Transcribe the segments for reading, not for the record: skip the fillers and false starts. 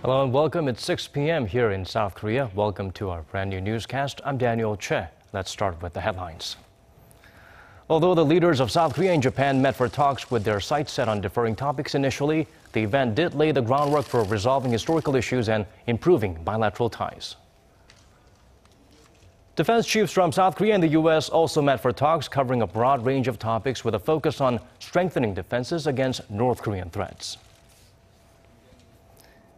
Hello and welcome. It's 6 p.m. here in South Korea. Welcome to our brand new newscast. I'm Daniel Che. Let's start with the headlines. Although the leaders of South Korea and Japan met for talks with their sights set on differing topics initially, the event did lay the groundwork for resolving historical issues and improving bilateral ties. Defense chiefs from South Korea and the U.S. also met for talks covering a broad range of topics with a focus on strengthening defenses against North Korean threats.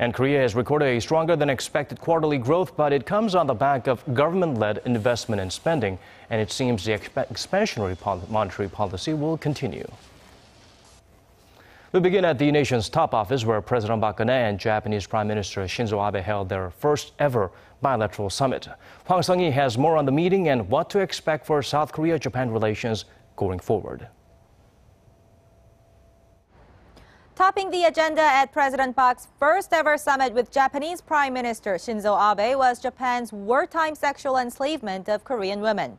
And Korea has recorded a stronger than expected quarterly growth, but it comes on the back of government-led investment and spending, and it seems the expansionary monetary policy will continue. We begin at the nation's top office, where President Park Geun-hye and Japanese Prime Minister Shinzo Abe held their first ever bilateral summit. Hwang Sung-hee has more on the meeting and what to expect for South Korea-Japan relations going forward. Topping the agenda at President Park's first-ever summit with Japanese Prime Minister Shinzo Abe was Japan's wartime sexual enslavement of Korean women.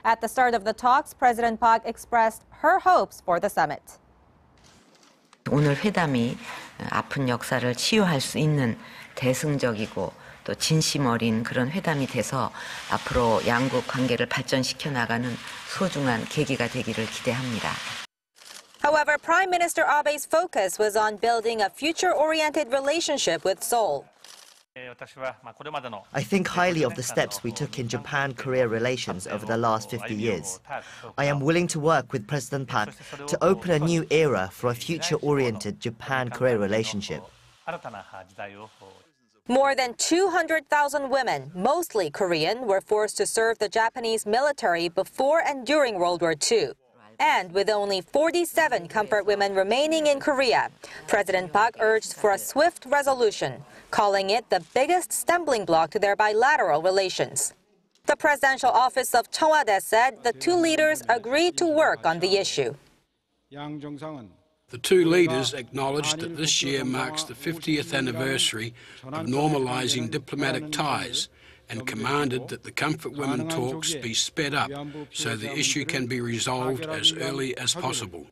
At the start of the talks, President Park expressed her hopes for the summit. 오늘 회담이 아픈 역사를 치유할 수 있는 대승적이고 또 진심 어린 그런 회담이 돼서 앞으로 양국 관계를 발전시켜 나가는 소중한 계기가 되기를 기대합니다. However, Prime Minister Abe's focus was on building a future-oriented relationship with Seoul. I think highly of the steps we took in Japan-Korea relations over the last 50 years. I am willing to work with President Park to open a new era for a future-oriented Japan-Korea relationship. More than 200,000 women, mostly Korean, were forced to serve the Japanese military before and during World War II. And with only 47 comfort women remaining in Korea, President Park urged for a swift resolution, calling it the biggest stumbling block to their bilateral relations. The presidential office of Cheongwade said the two leaders agreed to work on the issue. The two leaders acknowledged that this year marks the 50th anniversary of normalizing diplomatic ties, and commanded that the Comfort Women talks be sped up so the issue can be resolved as early as possible.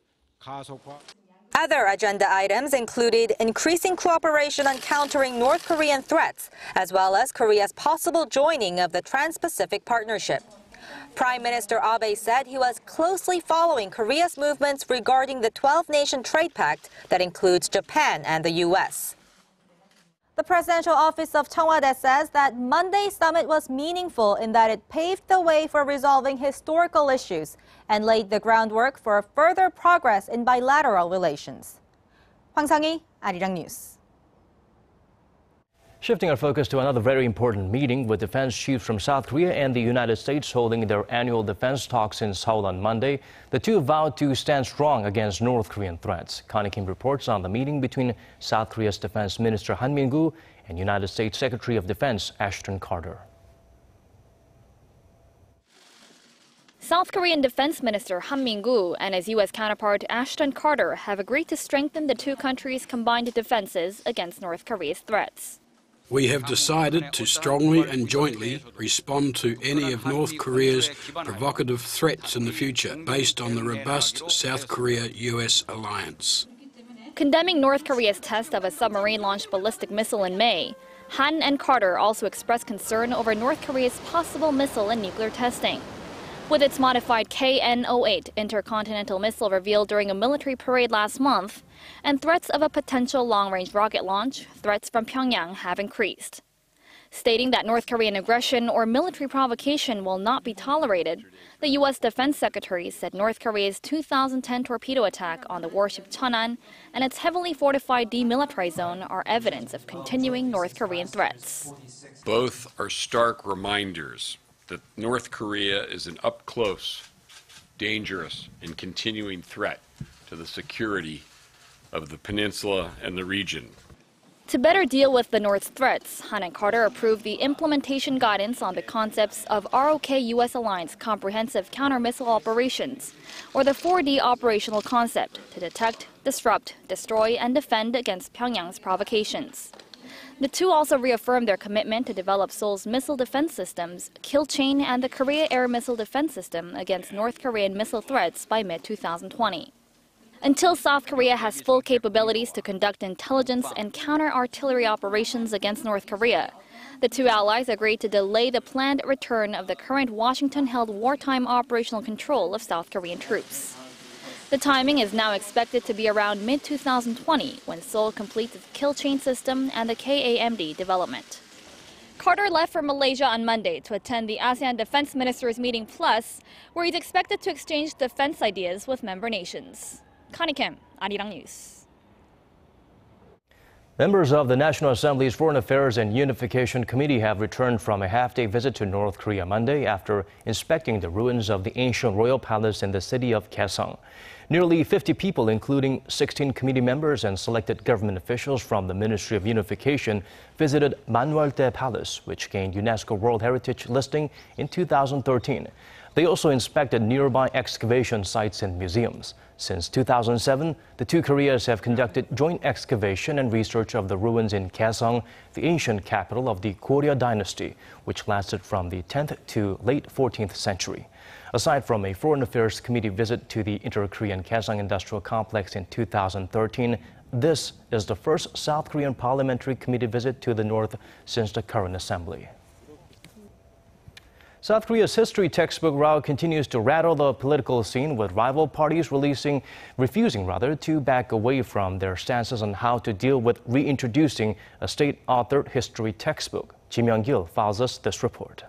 Other agenda items included increasing cooperation on countering North Korean threats, as well as Korea's possible joining of the Trans-Pacific Partnership. Prime Minister Abe said he was closely following Korea's movements regarding the 12-nation trade pact that includes Japan and the U.S. The presidential office of Cheongwade says that Monday's summit was meaningful in that it paved the way for resolving historical issues and laid the groundwork for further progress in bilateral relations. Hwang Sung-hee, Arirang News. Shifting our focus to another very important meeting with defense chiefs from South Korea and the United States holding their annual defense talks in Seoul on Monday, the two vowed to stand strong against North Korean threats. Connie Kim reports on the meeting between South Korea's Defense Minister Han Min-gu and United States Secretary of Defense Ashton Carter. South Korean Defense Minister Han Min-gu and his U.S. counterpart Ashton Carter have agreed to strengthen the two countries' combined defenses against North Korea's threats. We have decided to strongly and jointly respond to any of North Korea's provocative threats in the future based on the robust South Korea-US alliance. Condemning North Korea's test of a submarine-launched ballistic missile in May, Han and Carter also expressed concern over North Korea's possible missile and nuclear testing. With its modified KN-08 intercontinental missile revealed during a military parade last month, and threats of a potential long-range rocket launch, threats from Pyongyang have increased. Stating that North Korean aggression or military provocation will not be tolerated, the U.S. Defense Secretary said North Korea's 2010 torpedo attack on the warship Cheonan and its heavily fortified demilitarized zone are evidence of continuing North Korean threats. Both are stark reminders that North Korea is an up-close, dangerous, and continuing threat to the security of the peninsula and the region. To better deal with the North's threats, Han and Carter approved the implementation guidance on the concepts of ROK-US Alliance Comprehensive Counter-Missile Operations, or the 4D operational concept, to detect, disrupt, destroy, and defend against Pyongyang's provocations. The two also reaffirmed their commitment to develop Seoul's missile defense systems, Kill Chain, and the Korea Air Missile Defense System against North Korean missile threats by mid-2020. Until South Korea has full capabilities to conduct intelligence and counter-artillery operations against North Korea, the two allies agreed to delay the planned return of the current Washington-held wartime operational control of South Korean troops. The timing is now expected to be around mid-2020 when Seoul completes its kill chain system and the KAMD development. Carter left for Malaysia on Monday to attend the ASEAN Defense Ministers Meeting Plus, where he's expected to exchange defense ideas with member nations. Connie Kim, Arirang News. Members of the National Assembly's Foreign Affairs and Unification Committee have returned from a half-day visit to North Korea Monday after inspecting the ruins of the ancient royal palace in the city of Kaesong. Nearly 50 people, including 16 committee members and selected government officials from the Ministry of Unification, visited Manwaldae Palace, which gained UNESCO World Heritage listing in 2013. They also inspected nearby excavation sites and museums. Since 2007, the two Koreas have conducted joint excavation and research of the ruins in Kaesong, the ancient capital of the Goryeo dynasty, which lasted from the 10th to late 14th century. Aside from a Foreign Affairs Committee visit to the Inter-Korean Kaesong Industrial Complex in 2013, this is the first South Korean Parliamentary Committee visit to the North since the current assembly. South Korea's history textbook row continues to rattle the political scene, with rival parties refusing to back away from their stances on how to deal with reintroducing a state-authored history textbook. Kim Young-gil files us this report.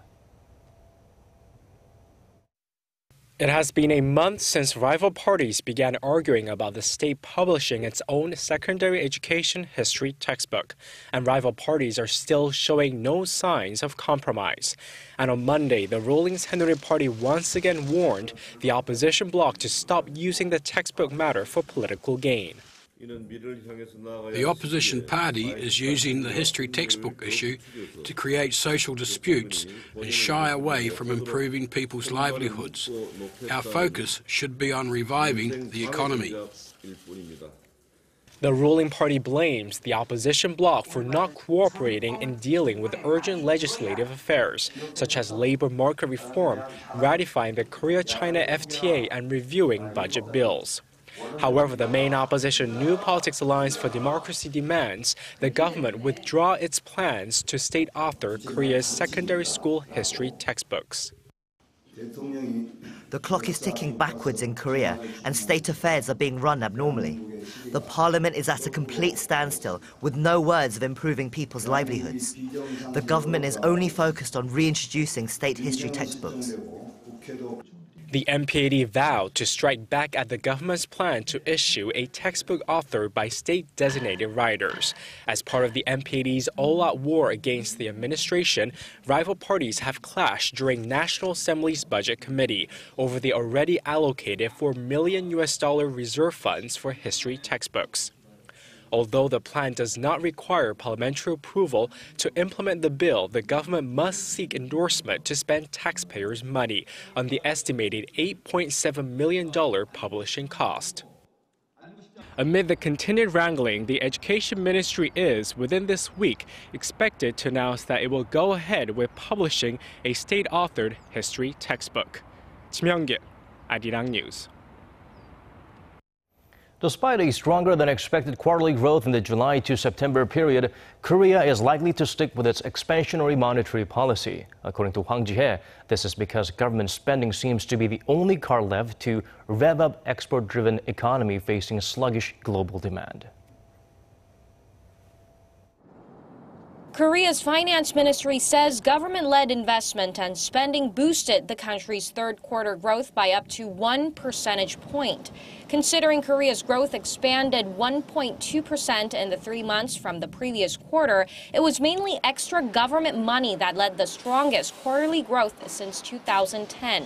It has been a month since rival parties began arguing about the state publishing its own secondary education history textbook, and rival parties are still showing no signs of compromise. And on Monday, the ruling Saenuri Party once again warned the opposition bloc to stop using the textbook matter for political gain. The opposition party is using the history textbook issue to create social disputes and shy away from improving people's livelihoods. Our focus should be on reviving the economy. The ruling party blames the opposition bloc for not cooperating in dealing with urgent legislative affairs, such as labor market reform, ratifying the Korea-China FTA, and reviewing budget bills. However, the main opposition New Politics Alliance for Democracy demands the government withdraw its plans to state-author Korea's secondary school history textbooks. The clock is ticking backwards in Korea, and state affairs are being run abnormally. The parliament is at a complete standstill, with no words of improving people's livelihoods. The government is only focused on reintroducing state history textbooks. The MPAD vowed to strike back at the government's plan to issue a textbook authored by state-designated writers. As part of the MPAD's all-out war against the administration, rival parties have clashed during National Assembly's Budget Committee over the already allocated $4 million reserve funds for history textbooks. Although the plan does not require parliamentary approval to implement the bill, the government must seek endorsement to spend taxpayers' money on the estimated $8.7 million publishing cost. Amid the continued wrangling, the Education Ministry is, within this week, expected to announce that it will go ahead with publishing a state-authored history textbook. Kim Young-gil, Arirang News. Despite a stronger than expected quarterly growth in the July to September period, Korea is likely to stick with its expansionary monetary policy. According to Hwang Sung-hee, this is because government spending seems to be the only card left to rev up export-driven economy facing sluggish global demand. Korea's finance ministry says government-led investment and spending boosted the country's third-quarter growth by up to 1 percentage point. Considering Korea's growth expanded 1.2% in the 3 months from the previous quarter, it was mainly extra government money that led the strongest quarterly growth since 2010.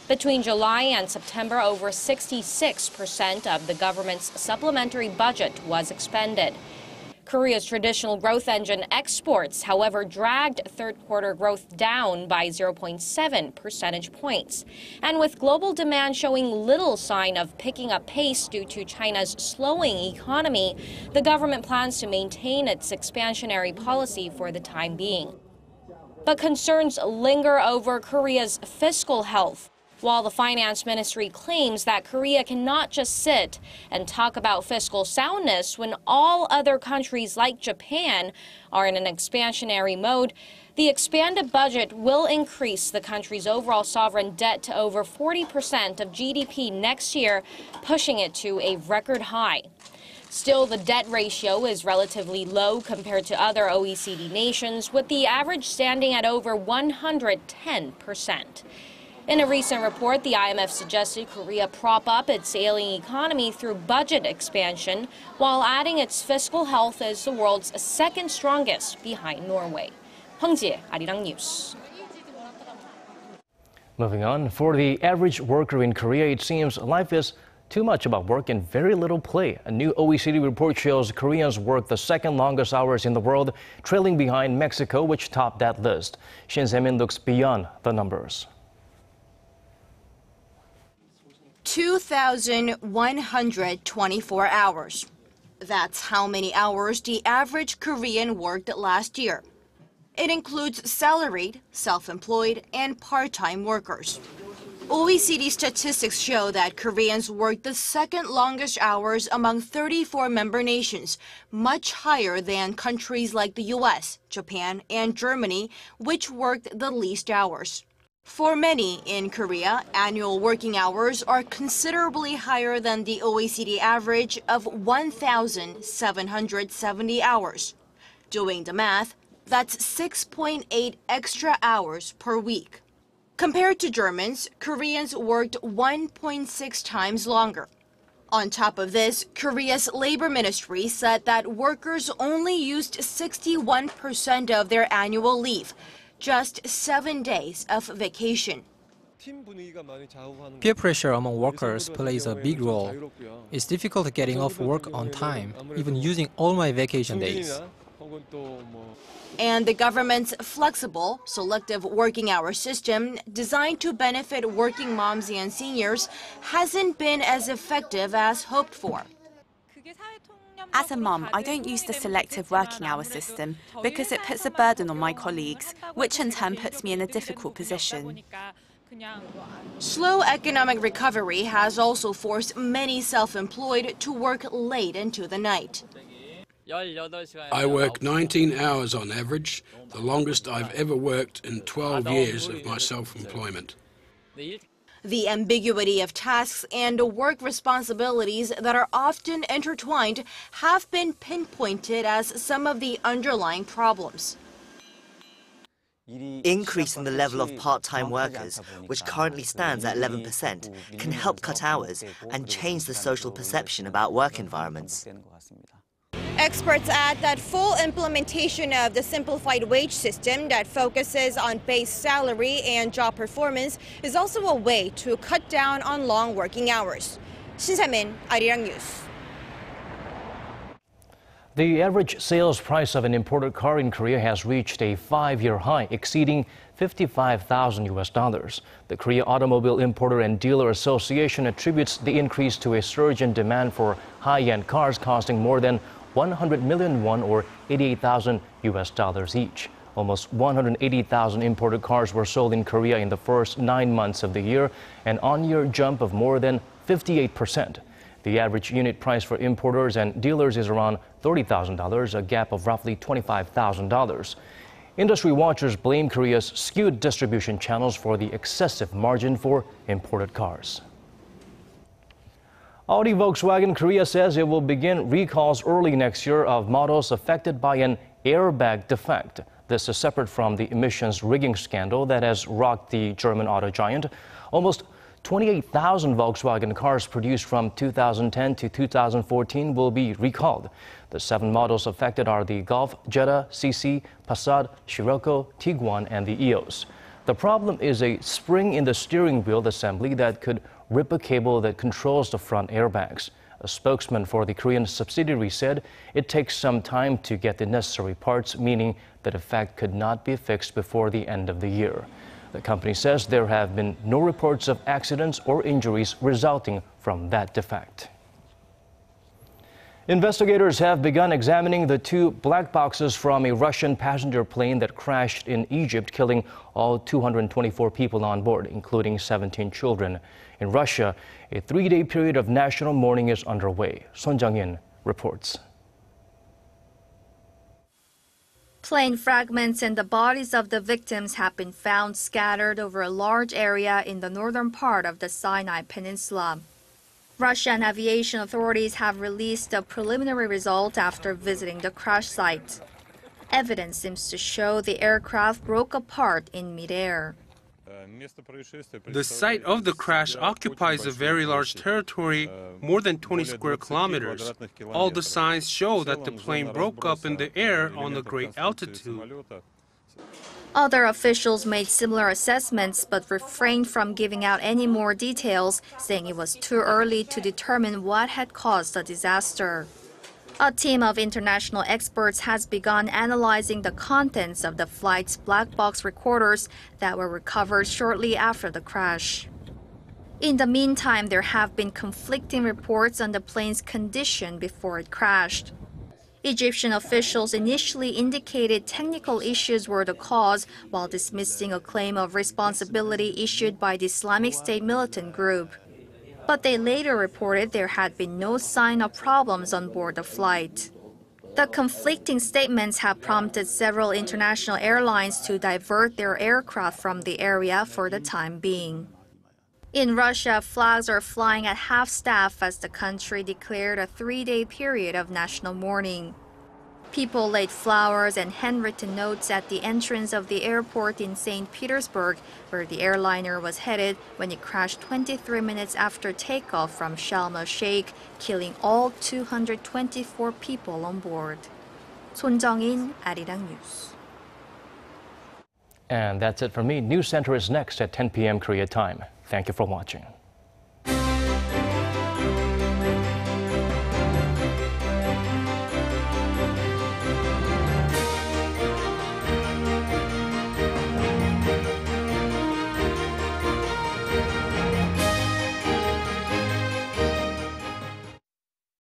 Between July and September, over 66% of the government's supplementary budget was expended. Korea's traditional growth engine exports, however, dragged third-quarter growth down by 0.7 percentage points. And with global demand showing little sign of picking up pace due to China's slowing economy, the government plans to maintain its expansionary policy for the time being. But concerns linger over Korea's fiscal health. While the finance ministry claims that Korea cannot just sit and talk about fiscal soundness when all other countries like Japan are in an expansionary mode, the expanded budget will increase the country's overall sovereign debt to over 40% of GDP next year, pushing it to a record high. Still, the debt ratio is relatively low compared to other OECD nations, with the average standing at over 110%. In a recent report, the IMF suggested Korea prop up its ailing economy through budget expansion, while adding its fiscal health as the world's second strongest behind Norway. Hwang Sung-hee, Arirang News. Moving on, for the average worker in Korea, it seems life is too much about work and very little play. A new OECD report shows Koreans work the second longest hours in the world, trailing behind Mexico, which topped that list. Shinzo looks beyond the numbers. 2,124 hours. That's how many hours the average Korean worked last year. It includes salaried, self-employed, and part-time workers. OECD statistics show that Koreans worked the second longest hours among 34 member nations, much higher than countries like the US, Japan, and Germany, which worked the least hours. For many in Korea, annual working hours are considerably higher than the OECD average of 1,770 hours. Doing the math, that's 6.8 extra hours per week. Compared to Germans, Koreans worked 1.6 times longer. On top of this, Korea's labor ministry said that workers only used 61% of their annual leave, just 7 days of vacation. Peer pressure among workers plays a big role. It's difficult getting off work on time, even using all my vacation days. And the government's flexible, selective working hour system, designed to benefit working moms and seniors, hasn't been as effective as hoped for. As a mum, I don't use the selective working hour system because it puts a burden on my colleagues, which in turn puts me in a difficult position. Slow economic recovery has also forced many self-employed to work late into the night. I work 19 hours on average, the longest I've ever worked in 12 years of my self-employment. The ambiguity of tasks and work responsibilities that are often intertwined have been pinpointed as some of the underlying problems. Increasing the level of part-time workers, which currently stands at 11%, can help cut hours and change the social perception about work environments. Experts add that full implementation of the simplified wage system that focuses on base salary and job performance is also a way to cut down on long working hours. Shin, Arirang News. The average sales price of an imported car in Korea has reached a 5-year high, exceeding $55,000. The Korea Automobile Importer and Dealer Association attributes the increase to a surge in demand for high-end cars costing more than 100 million won or $88,000 each. Almost 180,000 imported cars were sold in Korea in the first 9 months of the year, an on-year jump of more than 58%. The average unit price for importers and dealers is around $30,000, a gap of roughly $25,000. Industry watchers blame Korea's skewed distribution channels for the excessive margin for imported cars. Audi Volkswagen Korea says it will begin recalls early next year of models affected by an airbag defect. This is separate from the emissions rigging scandal that has rocked the German auto giant. Almost 28,000 Volkswagen cars produced from 2010 to 2014 will be recalled. The 7 models affected are the Golf, Jetta, CC, Passat, Scirocco, Tiguan, and the EOS. The problem is a spring in the steering wheel assembly that could rip a cable that controls the front airbags. A spokesman for the Korean subsidiary said it takes some time to get the necessary parts, meaning the defect could not be fixed before the end of the year. The company says there have been no reports of accidents or injuries resulting from that defect. Investigators have begun examining the two black boxes from a Russian passenger plane that crashed in Egypt, killing all 224 people on board, including 17 children. In Russia, a three-day period of national mourning is underway. Son Jung-in reports. Plane fragments and the bodies of the victims have been found scattered over a large area in the northern part of the Sinai Peninsula. Russian aviation authorities have released a preliminary result after visiting the crash site. Evidence seems to show the aircraft broke apart in midair. The site of the crash occupies a very large territory, more than 20 square kilometers. All the signs show that the plane broke up in the air on a great altitude. Other officials made similar assessments but refrained from giving out any more details, saying it was too early to determine what had caused the disaster. A team of international experts has begun analyzing the contents of the flight's black box recorders that were recovered shortly after the crash. In the meantime, there have been conflicting reports on the plane's condition before it crashed. Egyptian officials initially indicated technical issues were the cause, while dismissing a claim of responsibility issued by the Islamic State militant group. But they later reported there had been no sign of problems on board the flight. The conflicting statements have prompted several international airlines to divert their aircraft from the area for the time being. In Russia, flags are flying at half-staff as the country declared a three-day period of national mourning. People laid flowers and handwritten notes at the entrance of the airport in St. Petersburg, where the airliner was headed when it crashed 23 minutes after takeoff from Sharm el-Sheikh, killing all 224 people on board. Son Jung-in, Arirang News. And that's it for me. News Center is next at 10 p.m. Korea time. Thank you for watching.